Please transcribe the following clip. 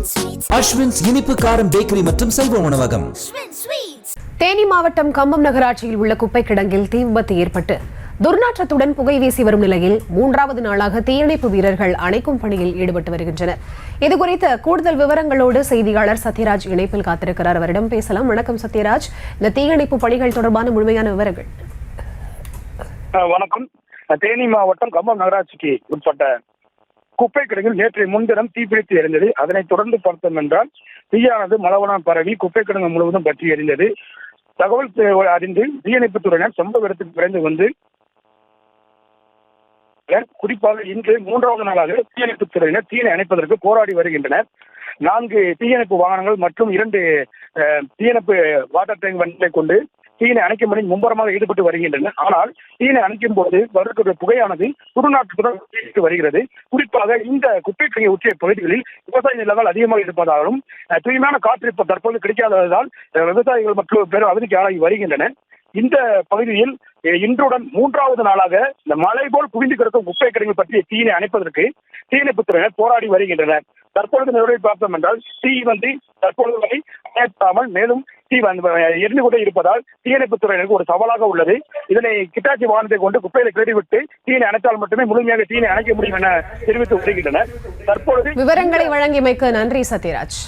அஸ்வின்ஸ் இனிப்பு காரம் பேக்கரி மற்றும் செல்வ உணவகம். தேனி மாவட்டம் கம்பம் நகராட்சியில் உள்ள குப்பை கிடங்கில் தீ விபத்து ஏற்பட்டு துர்நாற்றத்துடன் புகை வீசி வரும் நிலையில் 3வது நாளாக தீயணைப்பு வீரர்கள் அணைக்கும் பணியில் ஈடுபட்டு வருகின்றனர். இதுகுறித்த கூடுதல் விவரங்களோடு செய்தியாளர் சத்யராஜ் இணைப்பில் காத்திருக்கிறார். அவரிடம் பேசலாம். வணக்கம் சத்யராஜ், இந்த தீயணைப்பு பணிகள் தொடர்பான முழுமையான விவரங்கள். வணக்கம். தேனி மாவட்டம் கம்பம் நகராட்சிக்கு உட்பட்ட குப்பை கிடங்கில் நேற்று முன்தினம் தீப்பிடித்து எரிந்தது. அதனைத் தொடர்ந்து பார்த்தோம் என்றால் தீயானது மளவனம் பரவி குப்பை கிடங்கு முழுவதும் பற்றி எரிந்தது. தகவல் அறிந்து தீயணைப்புத் துறையினர் சம்பவ இடத்துக்கு விரைந்து வந்து குறிப்பாக இன்று 3வது நாளாக தீயணைப்புத் துறையினர் தீயை அணைப்பதற்கு போராடி வருகின்றனர். 4 தீயணைப்பு வாகனங்கள் மற்றும் 2 தீயணைப்பு வாட்டர் டேங்க் வண்டிகளை கொண்டு தீயினை அணைக்கும் பணி மும்முரமாக ஈடுபட்டு வருகின்றனர். ஆனால் தீயினை அணைக்கும் போது வரக்கூடிய புகையானது துர்நாற்றத்துடன் வருகிறது. குறிப்பாக இந்த குப்பை கிடங்கை ஒற்றிய பகுதிகளில் விவசாய நிலங்கள் அதிகமாக இருப்பதாலும் தூய்மையான காற்று இப்ப தற்போது கிடைக்காததால் விவசாயிகள் மற்றும் பெரும் அவதிக்கு ஆளாகி வருகின்றனர். இந்த பகுதியில் இன்றுடன் 3வது நாளாக இந்த மலை போல் குவிந்து கிடக்கும் குப்பை கிடங்கு பற்றிய தீயினை அணைப்பதற்கு தீயணைப்புத் துறையினர் போராடி வருகின்றனர். தற்பொழுது நிலவரை பார்த்தோம் என்றால் தீ தற்பொழுது வரை அணைக்காமல் மேலும் தீ எரிந்து கொண்டே இருப்பதால் தீயணைப்புத் துறையினருக்கு ஒரு சவாலாக உள்ளது. இதனை கிட்டாச்சி வாகனத்தை கொண்டு குப்பையில கிளறிவிட்டு தீயினை அணைத்தால் மட்டுமே முழுமையாக தீயினை அணைக்க முடியும் என தெரிவித்து வருகின்றனர். தற்பொழுது விவரங்களை வழங்கியமைக்கு நன்றி சத்யராஜ்.